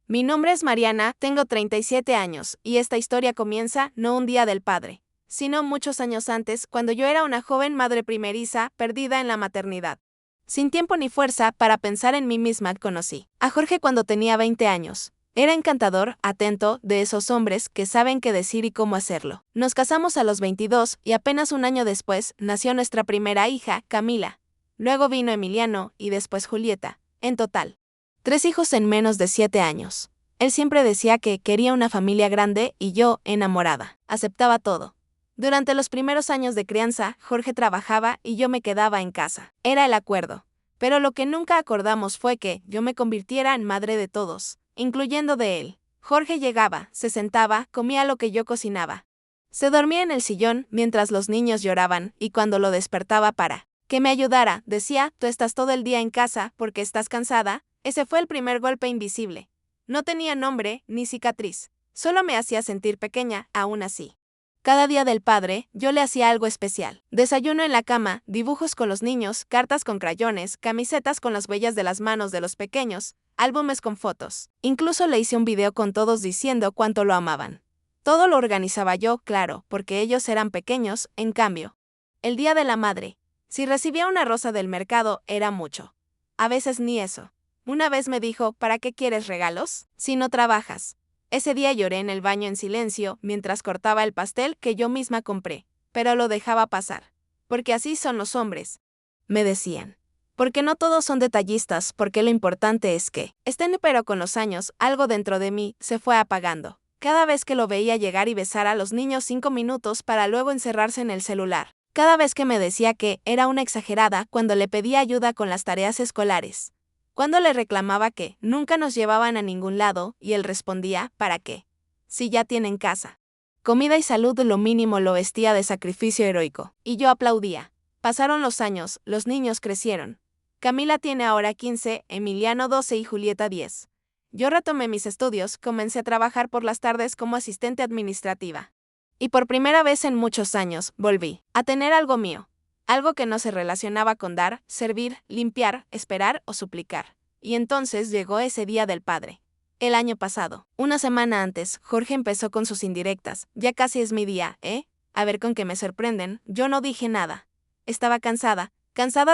Mi nombre es Mariana, tengo 37 años, y esta historia comienza no un día del padre, sino muchos años antes, cuando yo era una joven madre primeriza, perdida en la maternidad. Sin tiempo ni fuerza para pensar en mí misma, conocí a Jorge cuando tenía 20 años. Era encantador, atento, de esos hombres que saben qué decir y cómo hacerlo. Nos casamos a los 22 y apenas un año después nació nuestra primera hija, Camila. Luego vino Emiliano y después Julieta. En total, 3 hijos en menos de 7 años. Él siempre decía que quería una familia grande y yo, enamorada, aceptaba todo. Durante los primeros años de crianza, Jorge trabajaba y yo me quedaba en casa. Era el acuerdo. Pero lo que nunca acordamos fue que yo me convirtiera en madre de todos, incluyendo de él. Jorge llegaba, se sentaba, comía lo que yo cocinaba. Se dormía en el sillón mientras los niños lloraban y cuando lo despertaba para que me ayudara, decía, tú estás todo el día en casa porque estás cansada. Ese fue el primer golpe invisible. No tenía nombre ni cicatriz. Solo me hacía sentir pequeña, aún así. Cada día del padre, yo le hacía algo especial. Desayuno en la cama, dibujos con los niños, cartas con crayones, camisetas con las huellas de las manos de los pequeños, álbumes con fotos. Incluso le hice un video con todos diciendo cuánto lo amaban. Todo lo organizaba yo, claro, porque ellos eran pequeños, en cambio. El día de la madre. Si recibía una rosa del mercado, era mucho. A veces ni eso. Una vez me dijo, ¿para qué quieres regalos? Si no trabajas. Ese día lloré en el baño en silencio mientras cortaba el pastel que yo misma compré, pero lo dejaba pasar. Porque así son los hombres. Me decían. Porque no todos son detallistas, porque lo importante es que estén, pero con los años, algo dentro de mí se fue apagando. Cada vez que lo veía llegar y besar a los niños 5 minutos para luego encerrarse en el celular. Cada vez que me decía que era una exagerada cuando le pedía ayuda con las tareas escolares. Cuando le reclamaba que nunca nos llevaban a ningún lado, y él respondía, ¿para qué? Si ya tienen casa. Comida y salud, lo mínimo, lo vestía de sacrificio heroico. Y yo aplaudía. Pasaron los años, los niños crecieron. Camila tiene ahora 15, Emiliano 12 y Julieta 10. Yo retomé mis estudios, comencé a trabajar por las tardes como asistente administrativa. Y por primera vez en muchos años, volví a tener algo mío. Algo que no se relacionaba con dar, servir, limpiar, esperar o suplicar. Y entonces llegó ese día del padre. El año pasado, una semana antes, Jorge empezó con sus indirectas. Ya casi es mi día, ¿eh? A ver con qué me sorprenden. Yo no dije nada. Estaba cansada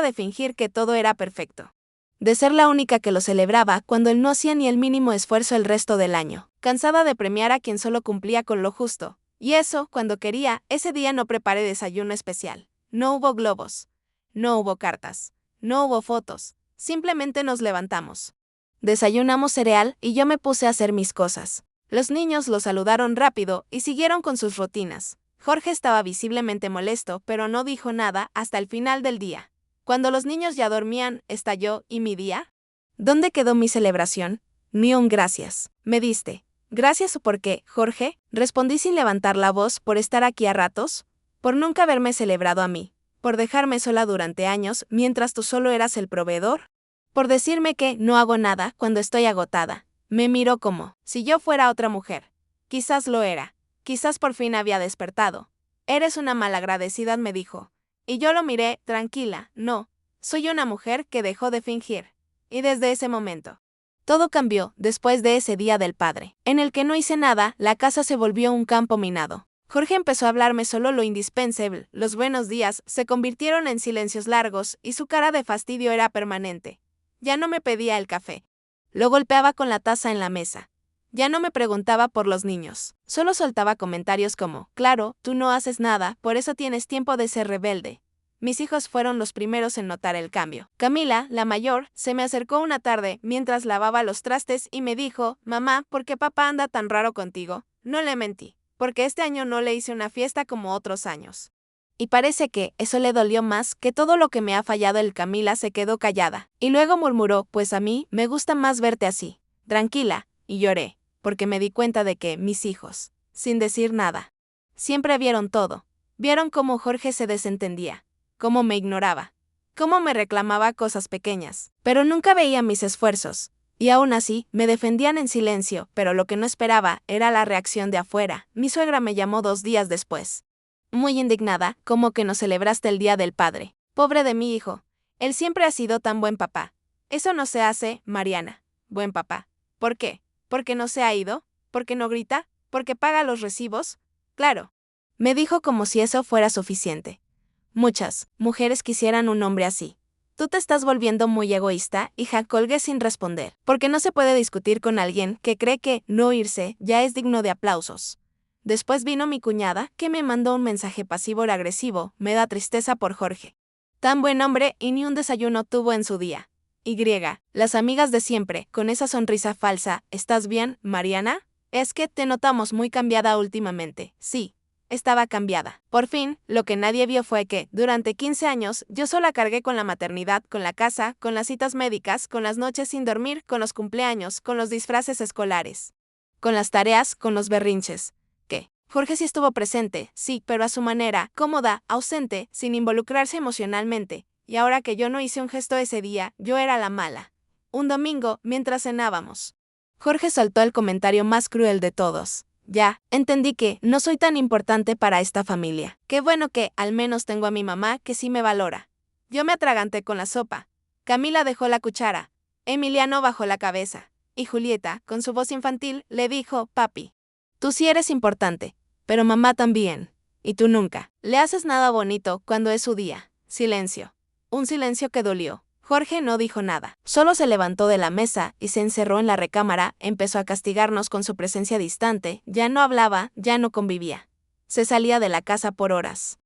de fingir que todo era perfecto. De ser la única que lo celebraba cuando él no hacía ni el mínimo esfuerzo el resto del año. Cansada de premiar a quien solo cumplía con lo justo. Y eso, cuando quería, ese día no preparé desayuno especial. No hubo globos. No hubo cartas. No hubo fotos. Simplemente nos levantamos. Desayunamos cereal y yo me puse a hacer mis cosas. Los niños lo saludaron rápido y siguieron con sus rutinas. Jorge estaba visiblemente molesto, pero no dijo nada hasta el final del día. Cuando los niños ya dormían, ¿estalló y mi día? ¿Dónde quedó mi celebración? Ni un gracias. ¿Me diste gracias o por qué, Jorge? Respondí sin levantar la voz. ¿Por estar aquí a ratos? Por nunca haberme celebrado a mí, por dejarme sola durante años mientras tú solo eras el proveedor, por decirme que no hago nada cuando estoy agotada. Me miró como si yo fuera otra mujer. Quizás lo era, quizás por fin había despertado. Eres una malagradecida, me dijo. Y yo lo miré, tranquila, no, soy una mujer que dejó de fingir. Y desde ese momento, todo cambió después de ese día del padre, en el que no hice nada. La casa se volvió un campo minado. Jorge empezó a hablarme solo lo indispensable. Los buenos días se convirtieron en silencios largos y su cara de fastidio era permanente. Ya no me pedía el café. Lo golpeaba con la taza en la mesa. Ya no me preguntaba por los niños. Solo soltaba comentarios como, claro, tú no haces nada, por eso tienes tiempo de ser rebelde. Mis hijos fueron los primeros en notar el cambio. Camila, la mayor, se me acercó una tarde mientras lavaba los trastes y me dijo, mamá, ¿por qué papá anda tan raro contigo? No le mentí. Porque este año no le hice una fiesta como otros años. Y parece que eso le dolió más que todo lo que me ha fallado. Camila se quedó callada, y luego murmuró, pues a mí me gusta más verte así, tranquila, y lloré, porque me di cuenta de que mis hijos, sin decir nada, siempre vieron todo. Vieron cómo Jorge se desentendía, cómo me ignoraba, cómo me reclamaba cosas pequeñas, pero nunca veía mis esfuerzos. Y aún así, me defendían en silencio, pero lo que no esperaba era la reacción de afuera. Mi suegra me llamó 2 días después. Muy indignada, como que no celebraste el día del padre. Pobre de mi hijo. Él siempre ha sido tan buen papá. Eso no se hace, Mariana. Buen papá. ¿Por qué? ¿Por qué no se ha ido? ¿Por qué no grita? ¿Por qué paga los recibos? Claro. Me dijo como si eso fuera suficiente. Muchas mujeres quisieran un hombre así. Tú te estás volviendo muy egoísta, hija, colgué sin responder, porque no se puede discutir con alguien que cree que no irse ya es digno de aplausos. Después vino mi cuñada, que me mandó un mensaje pasivo-agresivo, me da tristeza por Jorge. Tan buen hombre y ni un desayuno tuvo en su día. Y, las amigas de siempre, con esa sonrisa falsa, ¿estás bien, Mariana? Es que te notamos muy cambiada últimamente. Sí, estaba cambiada. Por fin, lo que nadie vio fue que, durante 15 años, yo sola cargué con la maternidad, con la casa, con las citas médicas, con las noches sin dormir, con los cumpleaños, con los disfraces escolares, con las tareas, con los berrinches. ¿Qué? Jorge sí estuvo presente, sí, pero a su manera, cómoda, ausente, sin involucrarse emocionalmente. Y ahora que yo no hice un gesto ese día, yo era la mala. Un domingo, mientras cenábamos, Jorge soltó el comentario más cruel de todos. Ya, entendí que no soy tan importante para esta familia. Qué bueno que, al menos tengo a mi mamá que sí me valora. Yo me atraganté con la sopa. Camila dejó la cuchara. Emiliano bajó la cabeza. Y Julieta, con su voz infantil, le dijo, papi, tú sí eres importante, pero mamá también. Y tú nunca le haces nada bonito cuando es su día. Silencio. Un silencio que dolió. Jorge no dijo nada, solo se levantó de la mesa y se encerró en la recámara, empezó a castigarnos con su presencia distante, ya no hablaba, ya no convivía. Se salía de la casa por horas.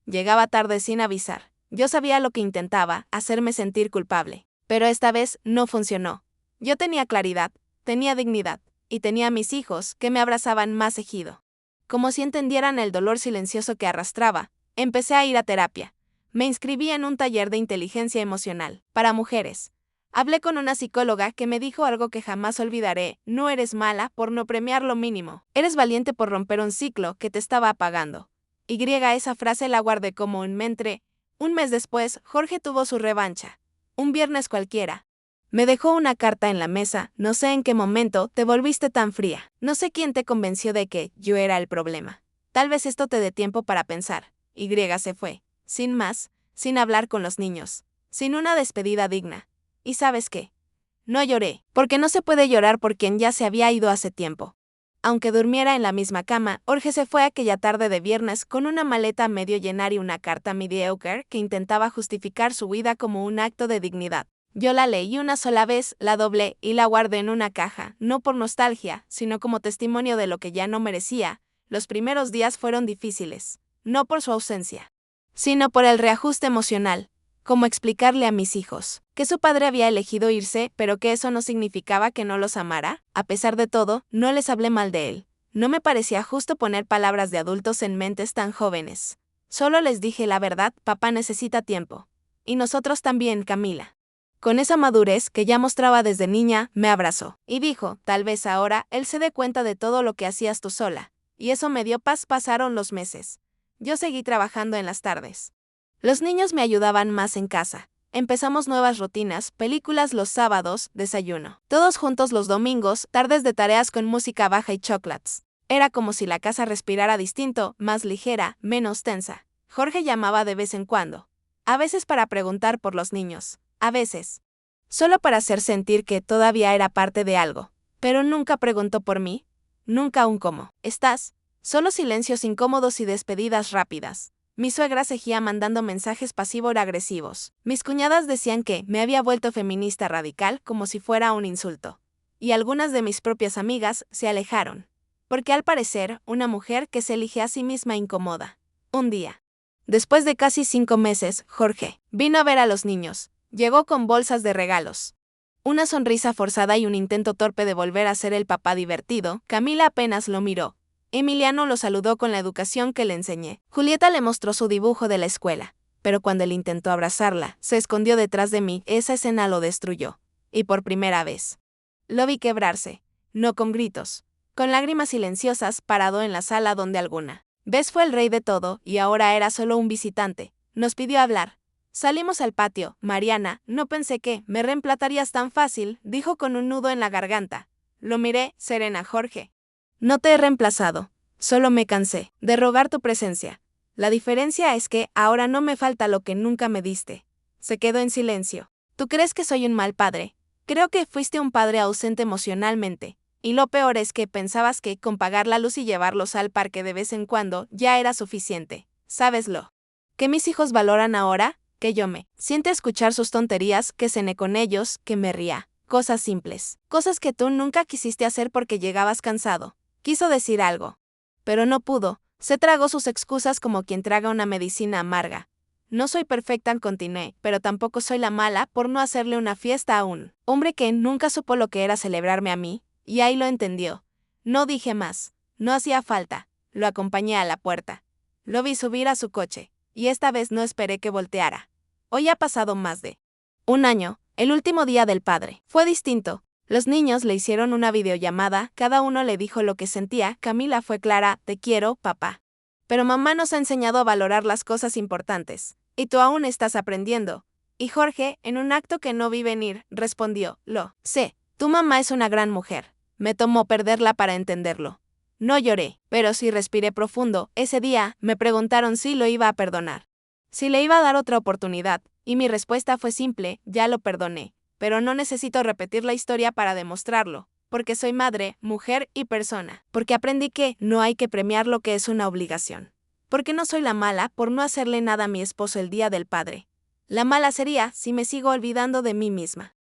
Llegaba tarde sin avisar. Yo sabía lo que intentaba, hacerme sentir culpable, pero esta vez no funcionó. Yo tenía claridad, tenía dignidad, y tenía a mis hijos que me abrazaban más ejido. Como si entendieran el dolor silencioso que arrastraba, empecé a ir a terapia. Me inscribí en un taller de inteligencia emocional, para mujeres. Hablé con una psicóloga que me dijo algo que jamás olvidaré: no eres mala por no premiar lo mínimo, eres valiente por romper un ciclo que te estaba apagando. Esa frase la guardé como un mentre. Un mes después, Jorge tuvo su revancha. Un viernes cualquiera. Me dejó una carta en la mesa: no sé en qué momento te volviste tan fría. No sé quién te convenció de que yo era el problema. Tal vez esto te dé tiempo para pensar. Se fue. Sin más, sin hablar con los niños, sin una despedida digna. ¿Y sabes qué? No lloré, porque no se puede llorar por quien ya se había ido hace tiempo. Aunque durmiera en la misma cama, Jorge se fue aquella tarde de viernes con una maleta medio llena y una carta mediocre que intentaba justificar su huida como un acto de dignidad. Yo la leí una sola vez, la doblé y la guardé en una caja, no por nostalgia, sino como testimonio de lo que ya no merecía. Los primeros días fueron difíciles, no por su ausencia, sino por el reajuste emocional. Cómo explicarle a mis hijos que su padre había elegido irse, pero que eso no significaba que no los amara. A pesar de todo, no les hablé mal de él. No me parecía justo poner palabras de adultos en mentes tan jóvenes. Solo les dije la verdad: papá necesita tiempo. Y nosotros también, Camila. Con esa madurez que ya mostraba desde niña, me abrazó y dijo: tal vez ahora él se dé cuenta de todo lo que hacías tú sola. Y eso me dio paz. Pasaron los meses. Yo seguí trabajando en las tardes. Los niños me ayudaban más en casa. Empezamos nuevas rutinas: películas los sábados, desayuno todos juntos los domingos, tardes de tareas con música baja y chocolates. Era como si la casa respirara distinto, más ligera, menos tensa. Jorge llamaba de vez en cuando. A veces para preguntar por los niños, a veces solo para hacer sentir que todavía era parte de algo. Pero nunca preguntó por mí, nunca un cómo estás. Solo silencios incómodos y despedidas rápidas. Mi suegra seguía mandando mensajes pasivo-agresivos. Mis cuñadas decían que me había vuelto feminista radical, como si fuera un insulto. Y algunas de mis propias amigas se alejaron. Porque al parecer, una mujer que se elige a sí misma incomoda. Un día, después de casi 5 meses, Jorge vino a ver a los niños. Llegó con bolsas de regalos, una sonrisa forzada y un intento torpe de volver a ser el papá divertido. Camila apenas lo miró. Emiliano lo saludó con la educación que le enseñé. Julieta le mostró su dibujo de la escuela, pero cuando él intentó abrazarla, se escondió detrás de mí. Esa escena lo destruyó. Y por primera vez lo vi quebrarse, no con gritos, con lágrimas silenciosas, parado en la sala donde alguna vez fue el rey de todo y ahora era solo un visitante. Nos pidió hablar. Salimos al patio. Mariana, no pensé que me reemplazarías tan fácil, dijo con un nudo en la garganta. Lo miré, serena. Jorge, no te he reemplazado, solo me cansé de rogar tu presencia. La diferencia es que ahora no me falta lo que nunca me diste. Se quedó en silencio. ¿Tú crees que soy un mal padre? Creo que fuiste un padre ausente emocionalmente. Y lo peor es que pensabas que con pagar la luz y llevarlos al parque de vez en cuando ya era suficiente. ¿Sabes lo que mis hijos valoran ahora? Que yo me siente escuchar sus tonterías, que cené con ellos, que me ría. Cosas simples. Cosas que tú nunca quisiste hacer porque llegabas cansado. Quiso decir algo. Pero no pudo. Se tragó sus excusas como quien traga una medicina amarga. No soy perfecta, continué, pero tampoco soy la mala por no hacerle una fiesta a un hombre que nunca supo lo que era celebrarme a mí, y ahí lo entendió. No dije más. No hacía falta. Lo acompañé a la puerta. Lo vi subir a su coche, y esta vez no esperé que volteara. Hoy ha pasado más de un año, el último día del padre. Fue distinto. Los niños le hicieron una videollamada, cada uno le dijo lo que sentía. Camila fue clara: te quiero, papá. Pero mamá nos ha enseñado a valorar las cosas importantes. Y tú aún estás aprendiendo. Y Jorge, en un acto que no vi venir, respondió: lo sé, tu mamá es una gran mujer. Me tomó perderla para entenderlo. No lloré, pero sí respiré profundo. Ese día, me preguntaron si lo iba a perdonar. Si le iba a dar otra oportunidad, y mi respuesta fue simple: ya lo perdoné. Pero no necesito repetir la historia para demostrarlo, porque soy madre, mujer y persona. Porque aprendí que no hay que premiar lo que es una obligación. Porque no soy la mala por no hacerle nada a mi esposo el día del padre. La mala sería si me sigo olvidando de mí misma.